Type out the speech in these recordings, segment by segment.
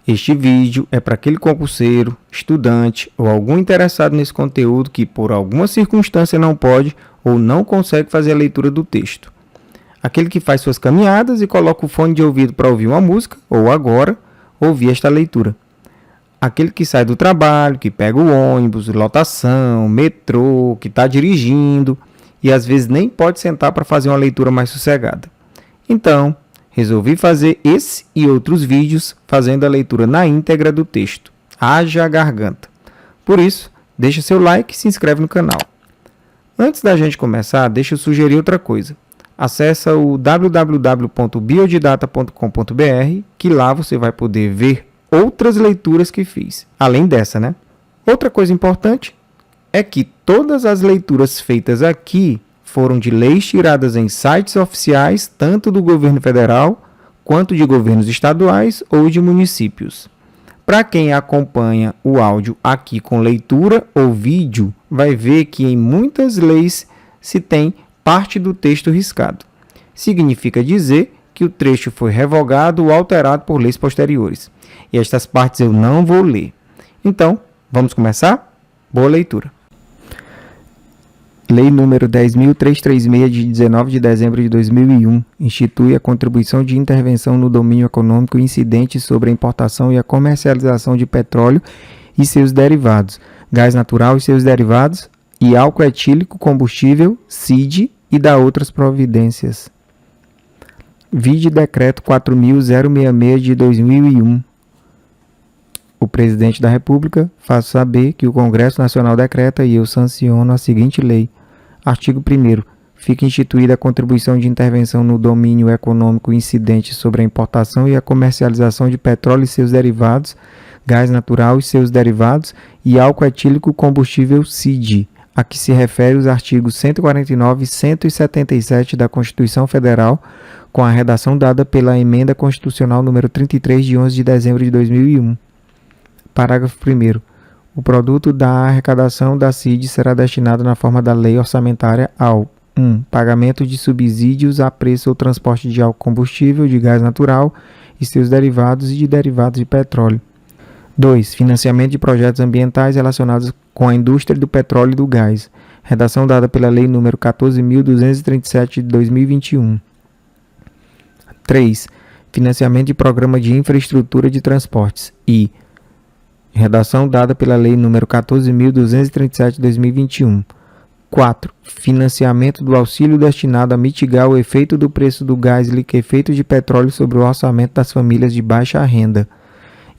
Este vídeo é para aquele concurseiro, estudante ou algum interessado nesse conteúdo que por alguma circunstância não pode ou não consegue fazer a leitura do texto. Aquele que faz suas caminhadas e coloca o fone de ouvido para ouvir uma música ou agora ouvir esta leitura. Aquele que sai do trabalho, que pega o ônibus, lotação, metrô, que está dirigindo e às vezes nem pode sentar para fazer uma leitura mais sossegada. Então, resolvi fazer esse e outros vídeos fazendo a leitura na íntegra do texto. Haja a garganta. Por isso, deixa seu like e se inscreve no canal. Antes da gente começar, deixa eu sugerir outra coisa. Acesse o www.biodidata.com.br, que lá você vai poder ver outras leituras que fiz, além dessa, né? Outra coisa importante é que todas as leituras feitas aqui foram de leis tiradas em sites oficiais, tanto do governo federal, quanto de governos estaduais ou de municípios. Para quem acompanha o áudio aqui com leitura ou vídeo, vai ver que em muitas leis se tem parte do texto riscado. Significa dizer que o trecho foi revogado ou alterado por leis posteriores. E estas partes eu não vou ler. Então, vamos começar? Boa leitura! Lei número 10.336, de 19 de dezembro de 2001, institui a contribuição de intervenção no domínio econômico incidente sobre a importação e a comercialização de petróleo e seus derivados, gás natural e seus derivados, e álcool etílico combustível, CID, e da outras providências. Vide Decreto 4.066 de 2001. O Presidente da República faz saber que o Congresso Nacional decreta e eu sanciono a seguinte lei. Artigo 1º. Fica instituída a contribuição de intervenção no domínio econômico incidente sobre a importação e a comercialização de petróleo e seus derivados, gás natural e seus derivados e álcool etílico combustível CID, a que se refere os artigos 149 e 177 da Constituição Federal, com a redação dada pela Emenda Constitucional número 33 de 11 de dezembro de 2001. Parágrafo 1º. O produto da arrecadação da CID será destinado na forma da lei orçamentária ao 1. Pagamento de subsídios a preço ou transporte de álcool combustível, de gás natural e seus derivados e de derivados de petróleo. 2. Financiamento de projetos ambientais relacionados com a indústria do petróleo e do gás. Redação dada pela Lei nº 14.237 de 2021. 3. Financiamento de programa de infraestrutura de transportes. E redação dada pela Lei nº 14.237 de 2021. 4. Financiamento do auxílio destinado a mitigar o efeito do preço do gás liquefeito de petróleo sobre o orçamento das famílias de baixa renda,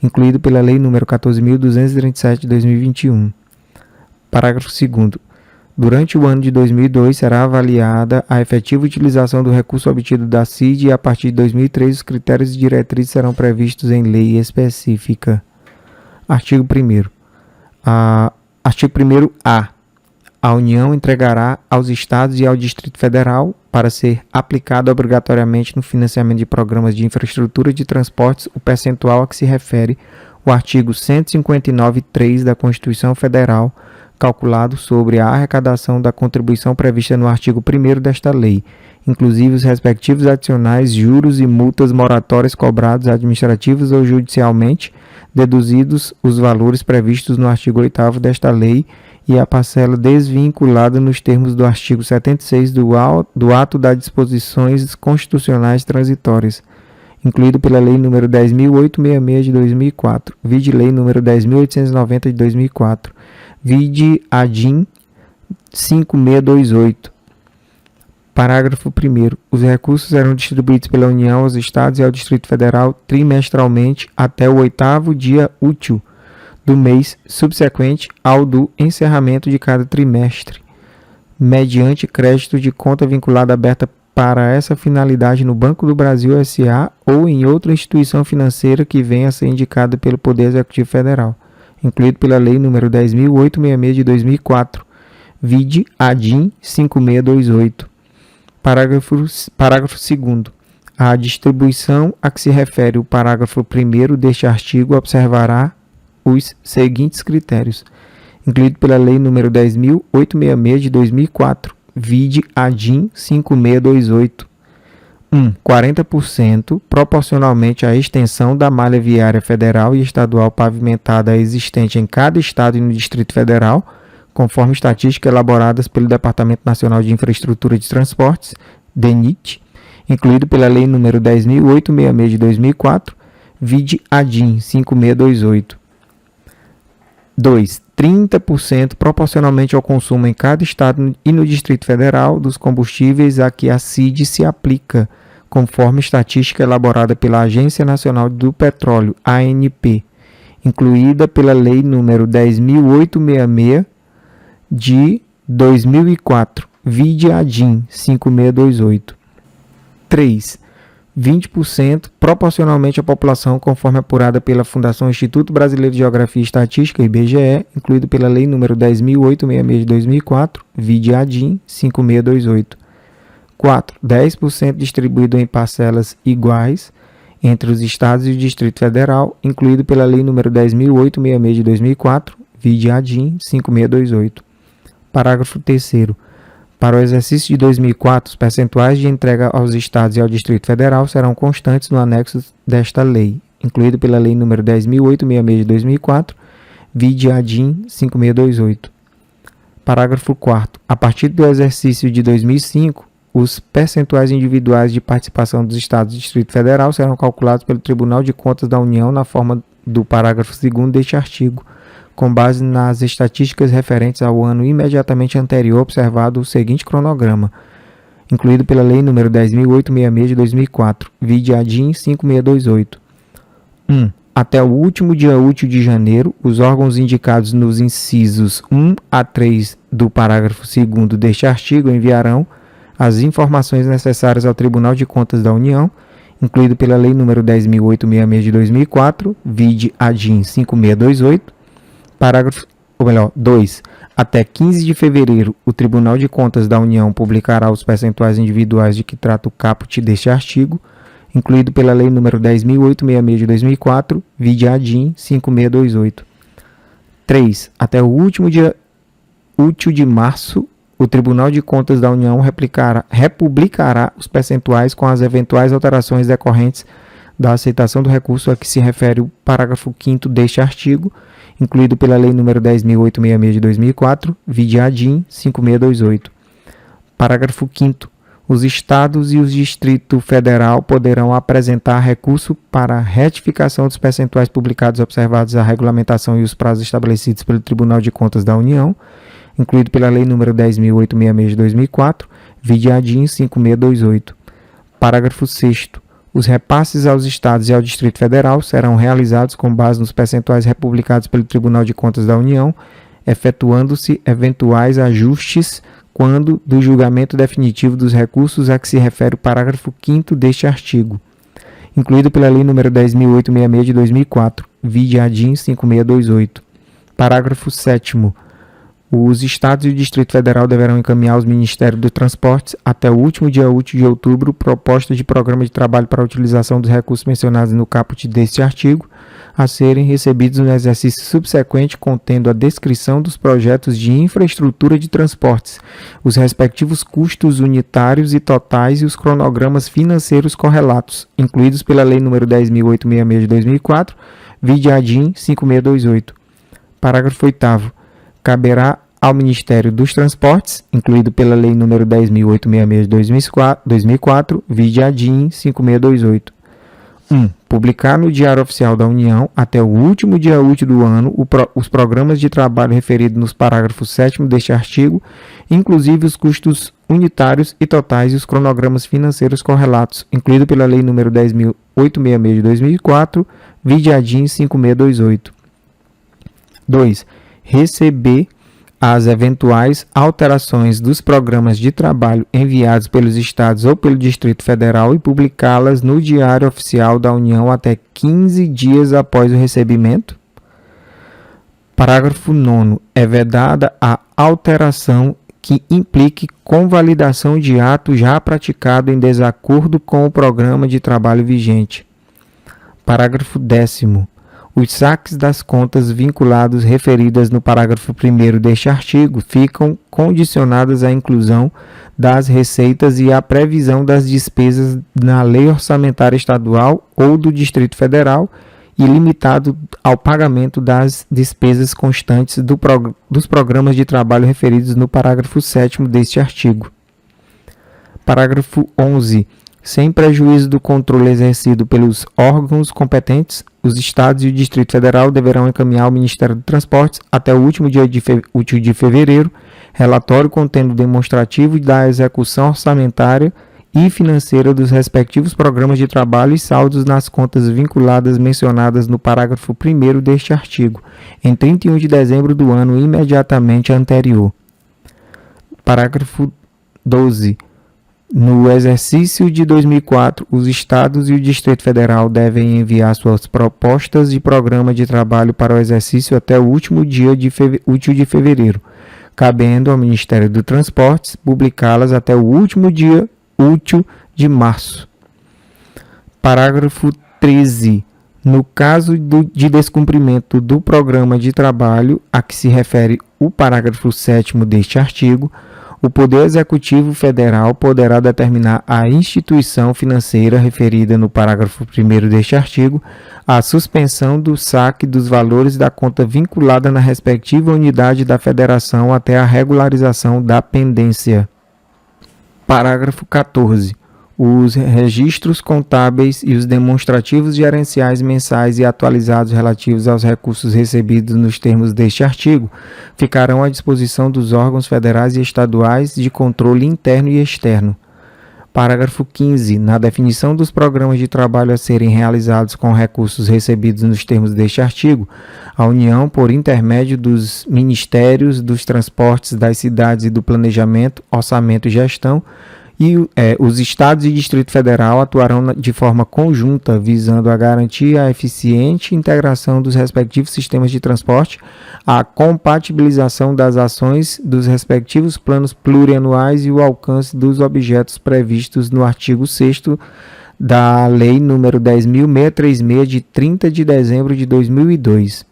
incluído pela Lei nº 14.237 de 2021. Parágrafo 2º. Durante o ano de 2002, será avaliada a efetiva utilização do recurso obtido da CID e, a partir de 2003, os critérios e diretrizes serão previstos em lei específica. Artigo 1º. Artigo 1º-A. A União entregará aos Estados e ao Distrito Federal, para ser aplicado obrigatoriamente no financiamento de programas de infraestrutura de transportes, o percentual a que se refere o artigo 159.3 da Constituição Federal, calculado sobre a arrecadação da contribuição prevista no artigo 1º desta lei, inclusive os respectivos adicionais, juros e multas moratórias cobrados administrativos ou judicialmente, deduzidos os valores previstos no artigo 8º desta lei e a parcela desvinculada nos termos do artigo 76 do ato das disposições constitucionais transitórias, incluído pela Lei nº 10.866 de 2004, vide Lei nº 10.890 de 2004, vide ADIM 5628. Parágrafo 1º. Os recursos serão distribuídos pela União aos Estados e ao Distrito Federal trimestralmente até o 8º dia útil do mês subsequente ao do encerramento de cada trimestre, mediante crédito de conta vinculada aberta para essa finalidade no Banco do Brasil S.A. ou em outra instituição financeira que venha a ser indicada pelo Poder Executivo Federal, incluído pela Lei nº 10.866 de 2004, vide ADIM 5628. Parágrafo 2º. A distribuição a que se refere o parágrafo 1º deste artigo observará os seguintes critérios, incluído pela Lei nº 10.866 de 2004, vide ADIM 5628. 40% proporcionalmente à extensão da malha viária federal e estadual pavimentada existente em cada estado e no Distrito Federal, conforme estatísticas elaboradas pelo Departamento Nacional de Infraestrutura de Transportes, DENIT, incluído pela Lei nº 10.866 de 2004, vide ADIM 5628. 2. 30% proporcionalmente ao consumo em cada estado e no Distrito Federal dos combustíveis a que a CID se aplica, conforme estatística elaborada pela Agência Nacional do Petróleo, ANP, incluída pela Lei nº 10.866 de 2004, vide ADIM 5628. 3. 20% proporcionalmente à população, conforme apurada pela Fundação Instituto Brasileiro de Geografia e Estatística, IBGE, incluído pela Lei nº 10.866 de 2004, vide ADIM 5628. 4. 10% distribuído em parcelas iguais entre os estados e o Distrito Federal, incluído pela Lei nº 10.866 de 2004, vide ADIM 5628. Parágrafo 3º. Para o exercício de 2004, os percentuais de entrega aos estados e ao Distrito Federal serão constantes no anexo desta lei, incluído pela Lei nº 10.866 de 2004, vide ADIM 5628. Parágrafo 4º. A partir do exercício de 2005, os percentuais individuais de participação dos estados e Distrito Federal serão calculados pelo Tribunal de Contas da União na forma do parágrafo 2º deste artigo, com base nas estatísticas referentes ao ano imediatamente anterior observado o seguinte cronograma, incluído pela Lei nº 10.866 de 2004, vide ADIM 5628. 1. Até o último dia útil de janeiro, os órgãos indicados nos incisos 1 a 3 do parágrafo 2º deste artigo enviarão as informações necessárias ao Tribunal de Contas da União, incluído pela Lei nº 10.866 de 2004, vide ADIM 5628, Parágrafo 2. Até 15 de fevereiro, o Tribunal de Contas da União publicará os percentuais individuais de que trata o caput deste artigo, incluído pela Lei nº 10.866 de 2004, vide ADIM 5628. 3. Até o último dia útil de março, o Tribunal de Contas da União republicará os percentuais com as eventuais alterações decorrentes da aceitação do recurso a que se refere o parágrafo 5º deste artigo, incluído pela Lei nº 10.866 de 2004, vide ADIM 5628. Parágrafo 5º. Os estados e o Distrito Federal poderão apresentar recurso para retificação dos percentuais publicados observados a regulamentação e os prazos estabelecidos pelo Tribunal de Contas da União, incluído pela Lei nº 10.866 de 2004, vide ADIM 5628. Parágrafo 6º. Os repasses aos estados e ao Distrito Federal serão realizados com base nos percentuais republicados pelo Tribunal de Contas da União, efetuando-se eventuais ajustes quando do julgamento definitivo dos recursos a que se refere o parágrafo 5º deste artigo, incluído pela Lei nº 10.866 de 2004, vide ADIM 5628. Parágrafo 7º. Os estados e o Distrito Federal deverão encaminhar aos Ministérios do Transportes, até o último dia útil de outubro, proposta de programa de trabalho para a utilização dos recursos mencionados no caput deste artigo, a serem recebidos no exercício subsequente, contendo a descrição dos projetos de infraestrutura de transportes, os respectivos custos unitários e totais e os cronogramas financeiros correlatos, incluídos pela Lei nº 10.866 de 2004, vide ADIM 5628. Parágrafo 8º. Caberá ao Ministério dos Transportes, incluído pela Lei nº 10.866 de 2004, vide ADIM 5628. 1. Publicar no Diário Oficial da União, até o último dia útil do ano, os programas de trabalho referidos nos parágrafos 7º deste artigo, inclusive os custos unitários e totais e os cronogramas financeiros correlatos, incluído pela Lei nº 10.866 de 2004, vide ADIM 5628. 2. Receber as eventuais alterações dos programas de trabalho enviados pelos estados ou pelo Distrito Federal e publicá-las no Diário Oficial da União até 15 dias após o recebimento. Parágrafo 9º. É vedada a alteração que implique convalidação de ato já praticado em desacordo com o programa de trabalho vigente. Parágrafo 10º. Os saques das contas vinculados referidas no parágrafo 1º deste artigo ficam condicionados à inclusão das receitas e à previsão das despesas na Lei Orçamentária Estadual ou do Distrito Federal e limitado ao pagamento das despesas constantes dos programas de trabalho referidos no parágrafo 7º deste artigo. Parágrafo 11. Sem prejuízo do controle exercido pelos órgãos competentes, os Estados e o Distrito Federal deverão encaminhar ao Ministério dos Transportes, até o último dia útil de fevereiro, relatório contendo demonstrativo da execução orçamentária e financeira dos respectivos programas de trabalho e saldos nas contas vinculadas mencionadas no parágrafo 1º deste artigo, em 31 de dezembro do ano imediatamente anterior. Parágrafo 12. No exercício de 2004, os Estados e o Distrito Federal devem enviar suas propostas de programa de trabalho para o exercício até o último dia útil de fevereiro, cabendo ao Ministério dos Transportes publicá-las até o último dia útil de março. Parágrafo 13. No caso de descumprimento do programa de trabalho a que se refere o parágrafo 7º deste artigo, o Poder Executivo Federal poderá determinar à instituição financeira referida no parágrafo 1º deste artigo a suspensão do saque dos valores da conta vinculada na respectiva unidade da federação até a regularização da pendência. Parágrafo 14. Os registros contábeis e os demonstrativos gerenciais mensais e atualizados relativos aos recursos recebidos nos termos deste artigo ficarão à disposição dos órgãos federais e estaduais de controle interno e externo. Parágrafo 15. Na definição dos programas de trabalho a serem realizados com recursos recebidos nos termos deste artigo, a União, por intermédio dos Ministérios dos Transportes, das Cidades e do Planejamento, Orçamento e Gestão, os Estados e Distrito Federal atuarão de forma conjunta, visando a garantir a eficiente integração dos respectivos sistemas de transporte, a compatibilização das ações dos respectivos planos plurianuais e o alcance dos objetos previstos no artigo 6º da Lei nº 10.636, de 30 de dezembro de 2002.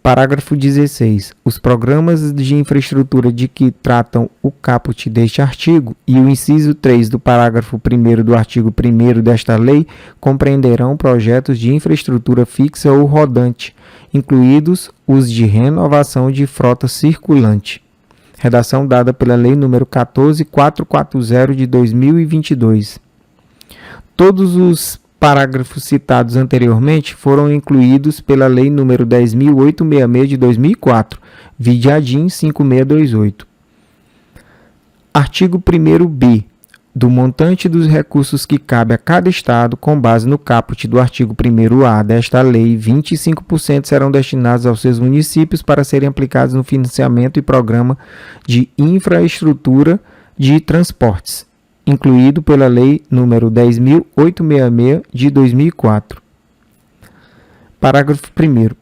Parágrafo 16. Os programas de infraestrutura de que tratam o caput deste artigo e o inciso 3 do parágrafo 1º do artigo 1º desta lei compreenderão projetos de infraestrutura fixa ou rodante, incluídos os de renovação de frota circulante. Redação dada pela Lei nº 14.440 de 2022. Todos os parágrafos citados anteriormente foram incluídos pela Lei nº 10.866 de 2004, vide ADIM 5628. Artigo 1º-B. Do montante dos recursos que cabe a cada Estado, com base no caput do artigo 1º-A desta lei, 25% serão destinados aos seus municípios para serem aplicados no financiamento e programa de infraestrutura de transportes, incluído pela Lei nº 10.866 de 2004. Parágrafo 1º.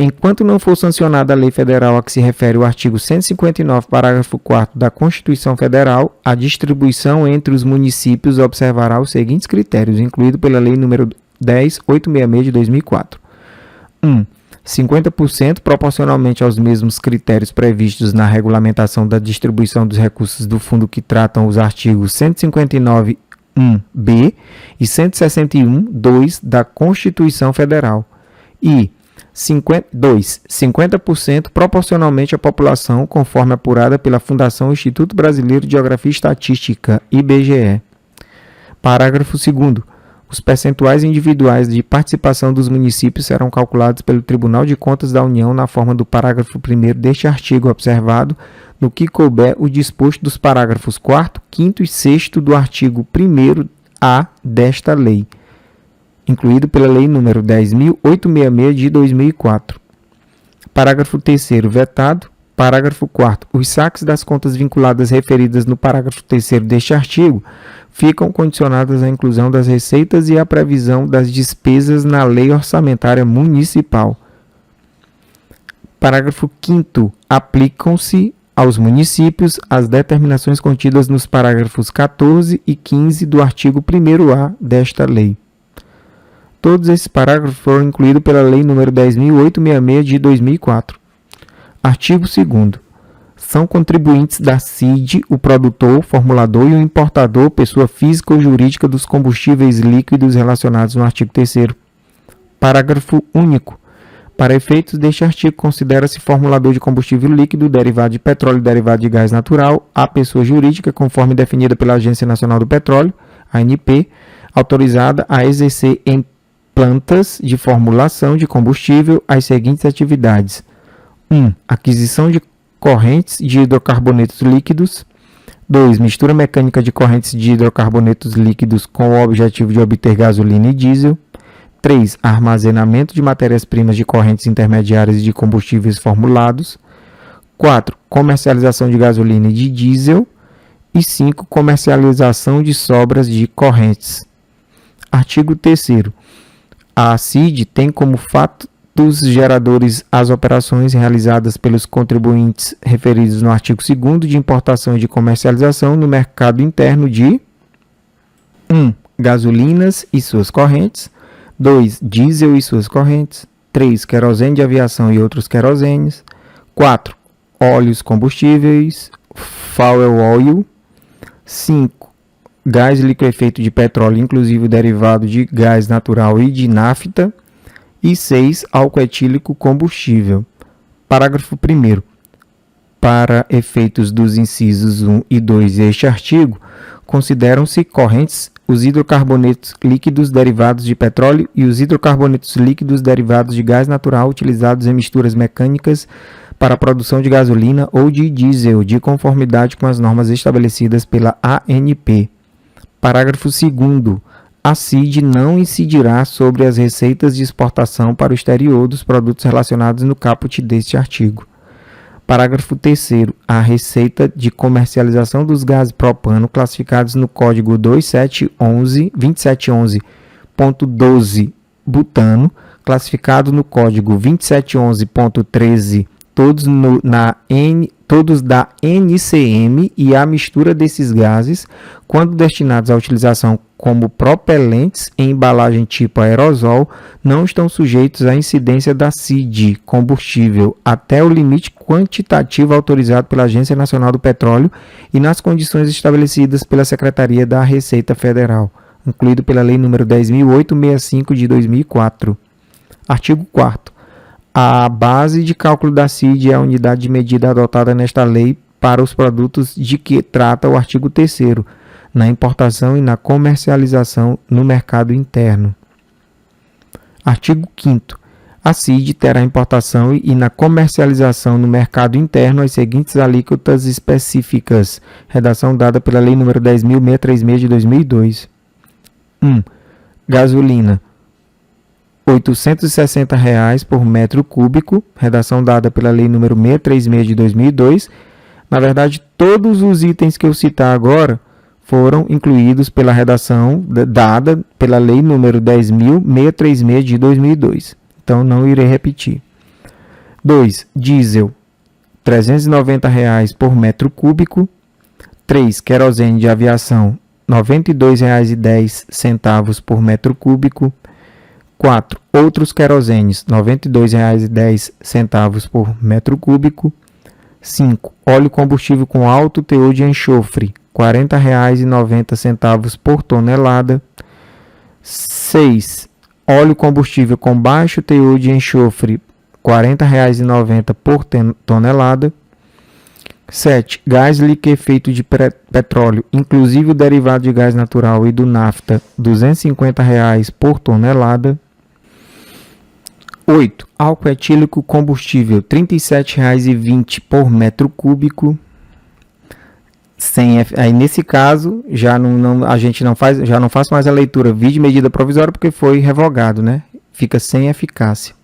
Enquanto não for sancionada a lei federal a que se refere o artigo 159, parágrafo 4º da Constituição Federal, a distribuição entre os municípios observará os seguintes critérios, incluído pela Lei nº 10.866 de 2004. 1. 50% proporcionalmente aos mesmos critérios previstos na regulamentação da distribuição dos recursos do fundo que tratam os artigos 159.1b e 161.2 da Constituição Federal. E 50% proporcionalmente à população, conforme apurada pela Fundação Instituto Brasileiro de Geografia e Estatística, IBGE. Parágrafo 2º. Os percentuais individuais de participação dos municípios serão calculados pelo Tribunal de Contas da União na forma do parágrafo 1º deste artigo, observado, no que couber, o disposto dos parágrafos 4º, 5º e 6º do artigo 1º-A desta lei, incluído pela Lei nº 10.866 de 2004. Parágrafo 3º, vetado. Parágrafo 4º. Os saques das contas vinculadas referidas no parágrafo 3º deste artigo ficam condicionados à inclusão das receitas e à previsão das despesas na Lei Orçamentária Municipal. Parágrafo 5º. Aplicam-se aos municípios as determinações contidas nos parágrafos 14 e 15 do artigo 1º-A desta lei. Todos esses parágrafos foram incluídos pela Lei nº 10.866 de 2004. Artigo 2º. São contribuintes da CID o produtor, formulador e o importador, pessoa física ou jurídica dos combustíveis líquidos relacionados no artigo 3º. Parágrafo único. Para efeitos deste artigo, considera-se formulador de combustível líquido, derivado de petróleo e derivado de gás natural, a pessoa jurídica, conforme definida pela Agência Nacional do Petróleo, ANP, autorizada a exercer em plantas de formulação de combustível as seguintes atividades: 1. Aquisição de correntes de hidrocarbonetos líquidos. 2. Mistura mecânica de correntes de hidrocarbonetos líquidos com o objetivo de obter gasolina e diesel. 3. Armazenamento de matérias-primas de correntes intermediárias de combustíveis formulados. 4. Comercialização de gasolina e de diesel. E 5. Comercialização de sobras de correntes. Artigo 3º. A CID tem como fatos geradores as operações realizadas pelos contribuintes referidos no artigo 2º de importação e de comercialização no mercado interno de 1. Gasolinas e suas correntes. 2. Diesel e suas correntes. 3. Querosene de aviação e outros querosenes. 4. Óleos combustíveis, fuel oil. 5. Gás liquefeito de petróleo, inclusive o derivado de gás natural e de nafta. E 6. Álcool etílico combustível. Parágrafo 1º. Para efeitos dos incisos 1 e 2 deste artigo, consideram-se correntes os hidrocarbonetos líquidos derivados de petróleo e os hidrocarbonetos líquidos derivados de gás natural utilizados em misturas mecânicas para a produção de gasolina ou de diesel, de conformidade com as normas estabelecidas pela ANP. Parágrafo 2º. A CID não incidirá sobre as receitas de exportação para o exterior dos produtos relacionados no caput deste artigo. Parágrafo 3º. A receita de comercialização dos gases propano classificados no Código 2711.12 butano, classificado no Código 2711.13, todos da NCM, e a mistura desses gases, quando destinados à utilização como propelentes em embalagem tipo aerosol, não estão sujeitos à incidência da CID combustível até o limite quantitativo autorizado pela Agência Nacional do Petróleo e nas condições estabelecidas pela Secretaria da Receita Federal, incluído pela Lei nº 10.865 de 2004. Artigo 4º. A base de cálculo da CID é a unidade de medida adotada nesta lei para os produtos de que trata o artigo 3º, na importação e na comercialização no mercado interno. Artigo 5º. A CID terá importação e na comercialização no mercado interno as seguintes alíquotas específicas. Redação dada pela Lei nº 10.636 de 2002. 1. Gasolina. R$ 860 por metro cúbico. Redação dada pela Lei nº 636 de 2002. Na verdade, todos os itens que eu citar agora foram incluídos pela redação dada pela Lei nº 10.636 de 2002. Então, não irei repetir. 2. Diesel, R$ 390 por metro cúbico. 3. Querosene de aviação, R$ 92,10 por metro cúbico. 4. Outros querosenes, R$ 92,10 por metro cúbico. 5. Óleo combustível com alto teor de enxofre, R$ 40,90 por tonelada. 6. Óleo combustível com baixo teor de enxofre, R$ 40,90 por tonelada. 7. Gás liquefeito de petróleo, inclusive o derivado de gás natural e do nafta, R$ 250 por tonelada. 8. Álcool etílico combustível, R$ 37,20 por metro cúbico. Aí nesse caso, a gente não faz mais a leitura de medida provisória porque foi revogado, né? Fica sem eficácia.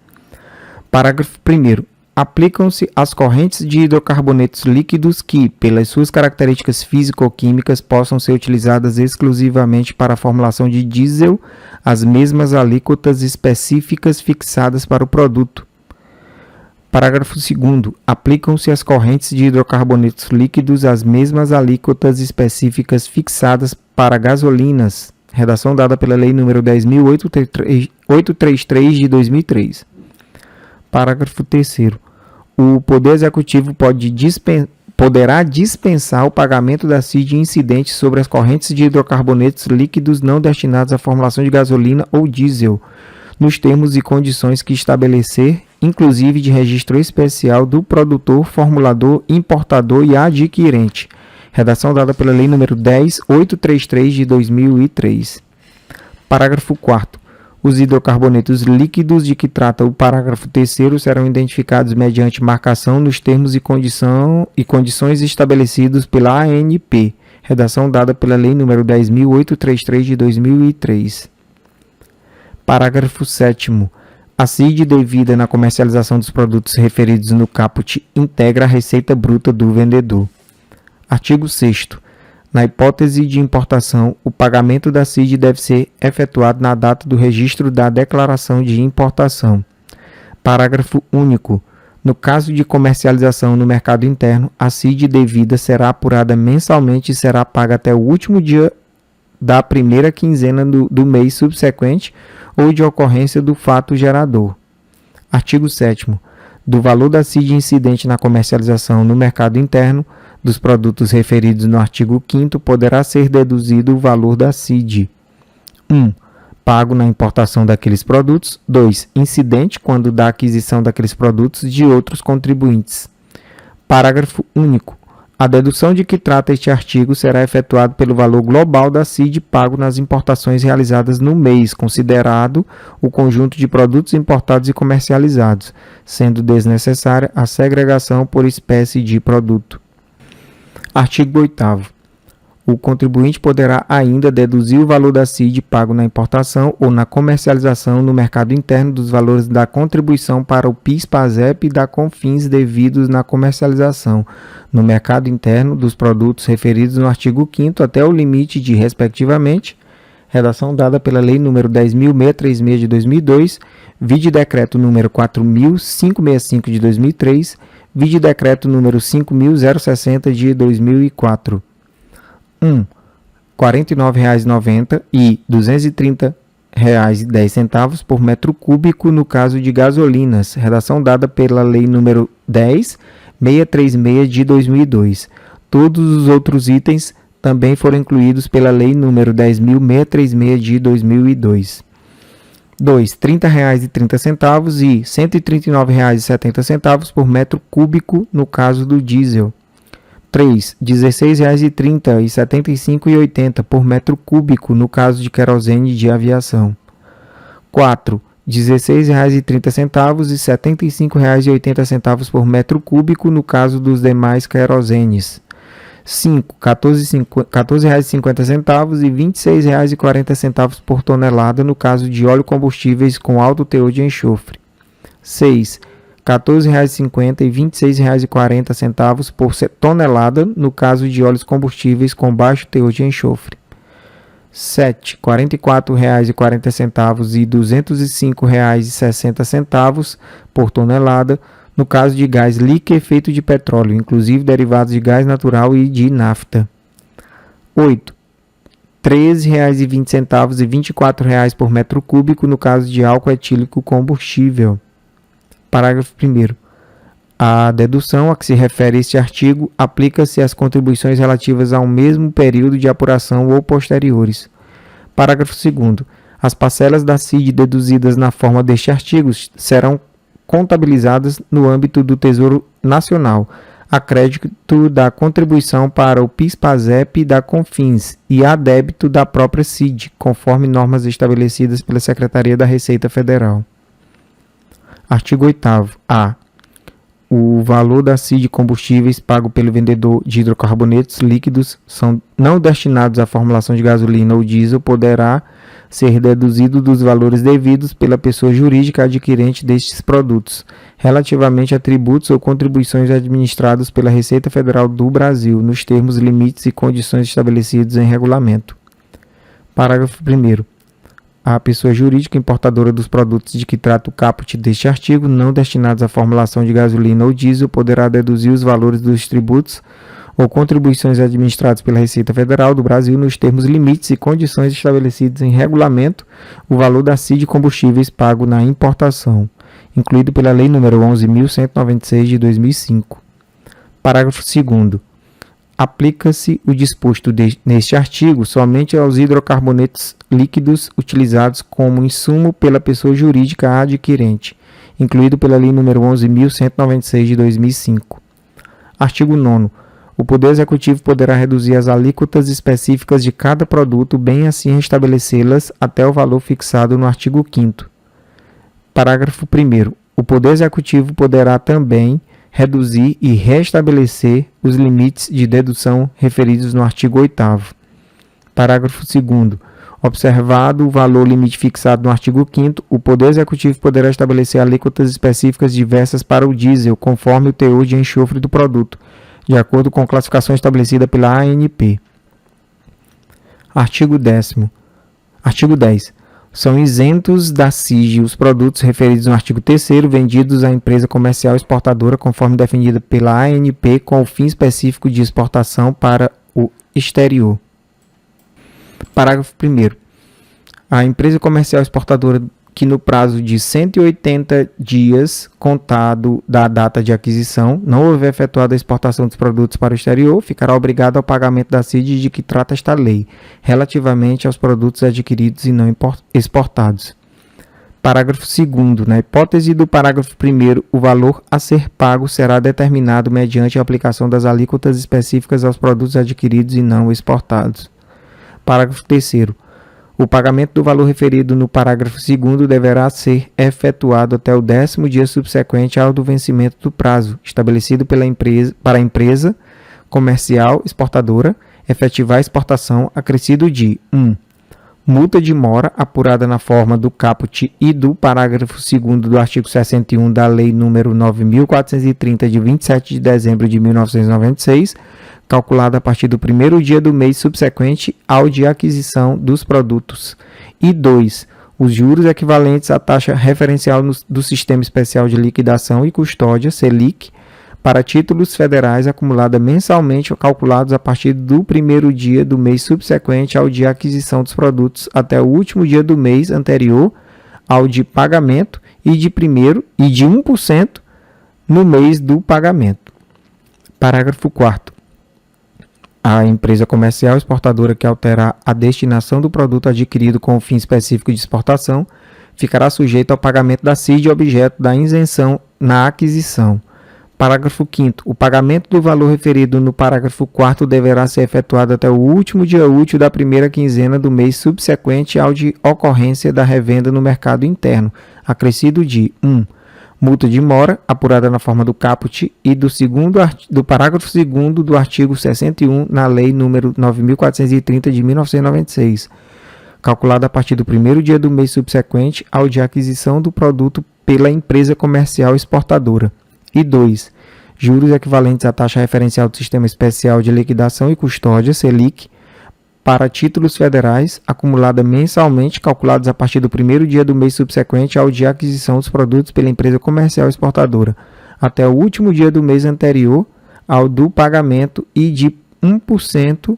Parágrafo 1º. Aplicam-se às correntes de hidrocarbonetos líquidos que, pelas suas características físico-químicas, possam ser utilizadas exclusivamente para a formulação de diesel, as mesmas alíquotas específicas fixadas para o produto. Parágrafo 2º. Aplicam-se às correntes de hidrocarbonetos líquidos as mesmas alíquotas específicas fixadas para gasolinas. Redação dada pela Lei nº 10.833 de 2003. Parágrafo 3º. O Poder Executivo poderá dispensar o pagamento da CID incidente sobre as correntes de hidrocarbonetos líquidos não destinados à formulação de gasolina ou diesel, nos termos e condições que estabelecer, inclusive de registro especial do produtor, formulador, importador e adquirente. Redação dada pela Lei nº 10.833 de 2003. Parágrafo 4º. Os hidrocarbonetos líquidos de que trata o parágrafo 3º serão identificados mediante marcação nos termos e condições estabelecidos pela ANP. Redação dada pela Lei nº 10.833 de 2003. Parágrafo 7º. A CID devida na comercialização dos produtos referidos no caput integra a receita bruta do vendedor. Artigo 6º. Na hipótese de importação, o pagamento da CID deve ser efetuado na data do registro da declaração de importação. Parágrafo único. No caso de comercialização no mercado interno, a CID devida será apurada mensalmente e será paga até o último dia da primeira quinzena do mês subsequente ou de ocorrência do fato gerador. Artigo 7º. Do valor da CID incidente na comercialização no mercado interno dos produtos referidos no artigo 5º poderá ser deduzido o valor da CID. 1. Pago na importação daqueles produtos. 2. Incidente quando da aquisição daqueles produtos de outros contribuintes. Parágrafo único. A dedução de que trata este artigo será efetuada pelo valor global da CID pago nas importações realizadas no mês, considerado o conjunto de produtos importados e comercializados, sendo desnecessária a segregação por espécie de produto. Artigo 8º. O contribuinte poderá ainda deduzir o valor da CID pago na importação ou na comercialização no mercado interno dos valores da contribuição para o PIS/PASEP e da CONFINS devidos na comercialização no mercado interno dos produtos referidos no artigo 5º até o limite de, respectivamente, redação dada pela Lei nº 10.636 de 2002, vide decreto nº 4.565 de 2003, vide decreto número 5.060 de 2004. 1. R$ 49,90 e R$ 230,10 por metro cúbico no caso de gasolinas. Redação dada pela Lei nº 10.636 de 2002. Todos os outros itens também foram incluídos pela Lei nº 10.636 de 2002. 2. R$ 30,30 e R$ 139,70 por metro cúbico no caso do diesel. 3. R$ 16,30 e R$ 75,80 por metro cúbico no caso de querosene de aviação. 4. R$ 16,30 e R$ 75,80 por metro cúbico no caso dos demais querosenes. 5. R$ 14,50 e R$ 26,40 por tonelada no caso de óleo combustíveis com alto teor de enxofre. 6. R$ 14,50 e R$ 26,40 por tonelada no caso de óleos combustíveis com baixo teor de enxofre. 7. R$ 44,40 e R$ 205,60 por tonelada no caso de gás liquefeito de petróleo, inclusive derivados de gás natural e de nafta. 8. R$ 13,20 e R$ 24,00 por metro cúbico no caso de álcool etílico combustível. Parágrafo 1º. A dedução a que se refere este artigo aplica-se às contribuições relativas ao mesmo período de apuração ou posteriores. Parágrafo 2º. As parcelas da CID deduzidas na forma deste artigo serão contabilizadas no âmbito do Tesouro Nacional, a crédito da contribuição para o PIS/PASEP e da CONFINS e a débito da própria CID, conforme normas estabelecidas pela Secretaria da Receita Federal. Artigo 8º. A. O valor da CID combustíveis pago pelo vendedor de hidrocarbonetos líquidos são não destinados à formulação de gasolina ou diesel poderá ser deduzido dos valores devidos pela pessoa jurídica adquirente destes produtos, relativamente a tributos ou contribuições administrados pela Receita Federal do Brasil, nos termos, limites e condições estabelecidos em regulamento. Parágrafo 1º. A pessoa jurídica importadora dos produtos de que trata o caput deste artigo, não destinados à formulação de gasolina ou diesel, poderá deduzir os valores dos tributos ou contribuições administradas pela Receita Federal do Brasil nos termos, limites e condições estabelecidos em regulamento, o valor da CID de combustíveis pago na importação, incluído pela Lei nº 11.196 de 2005. Parágrafo 2º. Aplica-se o disposto neste artigo somente aos hidrocarbonetos líquidos utilizados como insumo pela pessoa jurídica adquirente, incluído pela Lei nº 11.196 de 2005. Artigo 9º. O Poder Executivo poderá reduzir as alíquotas específicas de cada produto, bem assim estabelecê-las até o valor fixado no artigo 5º. Parágrafo 1º. O Poder Executivo poderá também reduzir e restabelecer os limites de dedução referidos no artigo 8º. Parágrafo 2º. Observado o valor limite fixado no artigo 5º, o Poder Executivo poderá estabelecer alíquotas específicas diversas para o diesel, conforme o teor de enxofre do produto, de acordo com a classificação estabelecida pela ANP. Artigo 10º. Artigo 10. São isentos da CIG os produtos referidos no artigo 3º vendidos à empresa comercial exportadora conforme definida pela ANP com o fim específico de exportação para o exterior. Parágrafo 1º. A empresa comercial exportadora que no prazo de 180 dias contado da data de aquisição não houver efetuado a exportação dos produtos para o exterior, ficará obrigado ao pagamento da CID de que trata esta lei, relativamente aos produtos adquiridos e não exportados. Parágrafo 2º. Na hipótese do parágrafo 1º, o valor a ser pago será determinado mediante a aplicação das alíquotas específicas aos produtos adquiridos e não exportados. Parágrafo 3º. O pagamento do valor referido no parágrafo 2º deverá ser efetuado até o 10º dia subsequente ao do vencimento do prazo, estabelecido pela empresa, para a empresa comercial exportadora efetivar a exportação, acrescido de 1. Multa de mora apurada na forma do caput e do parágrafo 2º do artigo 61 da Lei nº 9.430, de 27 de dezembro de 1996, calculada a partir do primeiro dia do mês subsequente ao de aquisição dos produtos. E 2. Os juros equivalentes à taxa referencial do Sistema Especial de Liquidação e Custódia, SELIC, para títulos federais acumulada mensalmente ou calculados a partir do primeiro dia do mês subsequente ao de aquisição dos produtos até o último dia do mês anterior ao de pagamento e de 1% no mês do pagamento. Parágrafo 4º. A empresa comercial exportadora que alterar a destinação do produto adquirido com o fim específico de exportação ficará sujeita ao pagamento da CID objeto da isenção na aquisição. Parágrafo 5º. O pagamento do valor referido no parágrafo 4º deverá ser efetuado até o último dia útil da primeira quinzena do mês subsequente ao de ocorrência da revenda no mercado interno, acrescido de 1. Multa de mora, apurada na forma do caput e do parágrafo 2º do artigo 61 na Lei nº 9.430 de 1996, calculada a partir do primeiro dia do mês subsequente ao de aquisição do produto pela empresa comercial exportadora. E 2. Juros equivalentes à taxa referencial do Sistema Especial de Liquidação e Custódia, SELIC, para títulos federais, acumulada mensalmente, calculados a partir do primeiro dia do mês subsequente ao de aquisição dos produtos pela empresa comercial exportadora, até o último dia do mês anterior ao do pagamento e de 1%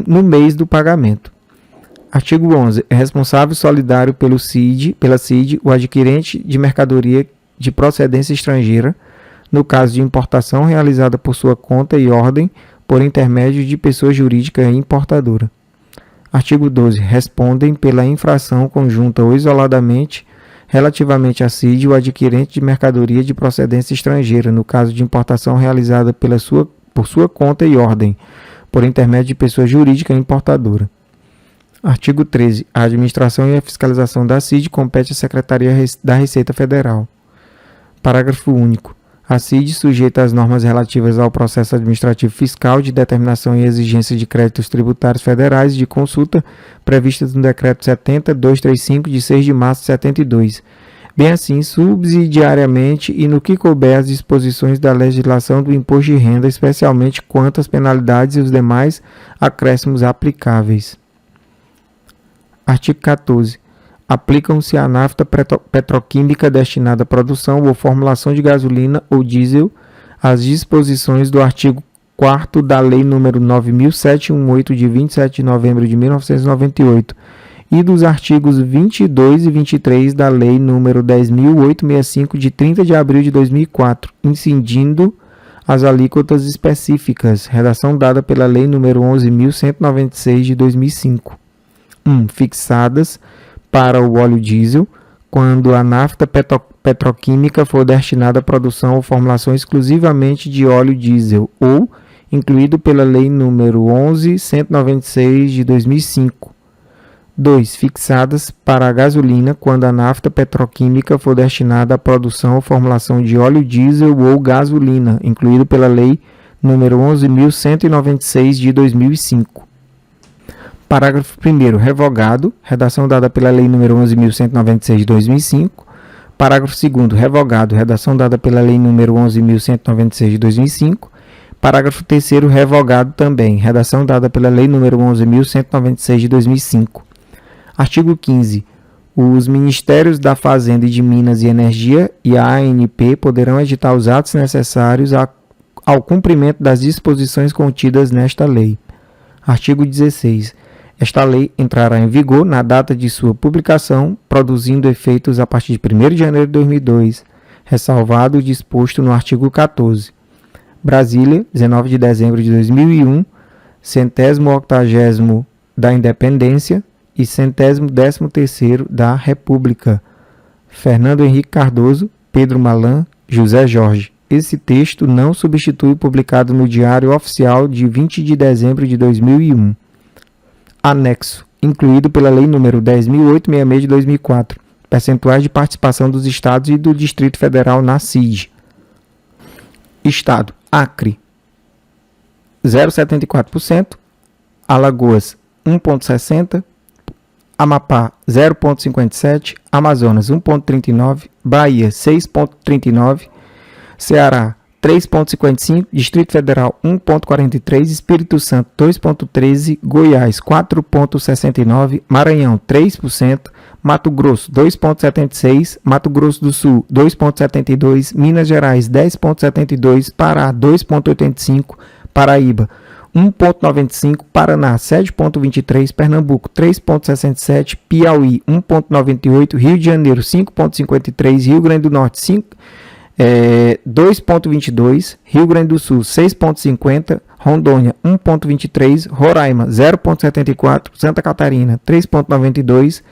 no mês do pagamento. Artigo 11. É responsável solidário pela CID o adquirente de mercadoria de procedência estrangeira, no caso de importação realizada por sua conta e ordem, por intermédio de pessoa jurídica importadora. Artigo 12. Respondem pela infração conjunta ou isoladamente relativamente à CID o adquirente de mercadoria de procedência estrangeira, no caso de importação realizada por sua conta e ordem, por intermédio de pessoa jurídica importadora. Artigo 13. A administração e a fiscalização da CID compete à Secretaria da Receita Federal. Parágrafo único. A CID, sujeita às normas relativas ao processo administrativo fiscal de determinação e exigência de créditos tributários federais de consulta, previstas no Decreto 70.235, de 6 de março de 72. Bem assim, subsidiariamente e no que couber as disposições da legislação do imposto de renda, especialmente quanto às penalidades e os demais acréscimos aplicáveis. Artigo 14. Aplicam-se à nafta petroquímica destinada à produção ou formulação de gasolina ou diesel as disposições do artigo 4º da Lei nº 9.718, de 27 de novembro de 1998, e dos artigos 22 e 23 da Lei nº 10.865, de 30 de abril de 2004, incidindo as alíquotas específicas, redação dada pela Lei nº 11.196, de 2005. 1. Fixadas para o óleo diesel, quando a nafta petroquímica for destinada à produção ou formulação exclusivamente de óleo diesel, ou incluído pela Lei nº 11.196, de 2005. 2. Fixadas para a gasolina, quando a nafta petroquímica for destinada à produção ou formulação de óleo diesel ou gasolina, incluído pela Lei nº 11.196, de 2005. Parágrafo 1º. Revogado, redação dada pela Lei nº 11.196, de 2005. Parágrafo 2º. Revogado, redação dada pela Lei nº 11.196, de 2005. Parágrafo 3º. Revogado também, redação dada pela Lei nº 11.196, de 2005. Artigo 15. Os Ministérios da Fazenda e de Minas e Energia e a ANP poderão editar os atos necessários ao cumprimento das disposições contidas nesta lei. Artigo 16. Esta lei entrará em vigor na data de sua publicação, produzindo efeitos a partir de 1º de janeiro de 2002, ressalvado o disposto no artigo 14. Brasília, 19 de dezembro de 2001, 180º da Independência e 113º da República. Fernando Henrique Cardoso, Pedro Malan, José Jorge. Esse texto não substitui o publicado no Diário Oficial de 20 de dezembro de 2001. Anexo, incluído pela Lei nº 10.866, de 2004, percentuais de participação dos Estados e do Distrito Federal na CID. Estado: Acre, 0,74%, Alagoas, 1,60%, Amapá, 0,57%, Amazonas, 1,39%, Bahia, 6,39%, Ceará, 3,55%, Distrito Federal, 1,43%, Espírito Santo, 2,13%, Goiás, 4,69%, Maranhão, 3%, Mato Grosso, 2,76%, Mato Grosso do Sul, 2,72%, Minas Gerais, 10,72%, Pará, 2,85%, Paraíba, 1,95%, Paraná, 7,23%, Pernambuco, 3,67%, Piauí, 1,98%, Rio de Janeiro, 5,53%, Rio Grande do Norte, 2,22%, Rio Grande do Sul, 6,50%, Rondônia, 1,23%, Roraima, 0,74%, Santa Catarina, 3,92%,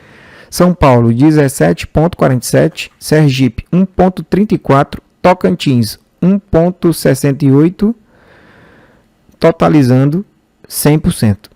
São Paulo, 17,47%, Sergipe, 1,34%, Tocantins, 1,68%, totalizando 100%.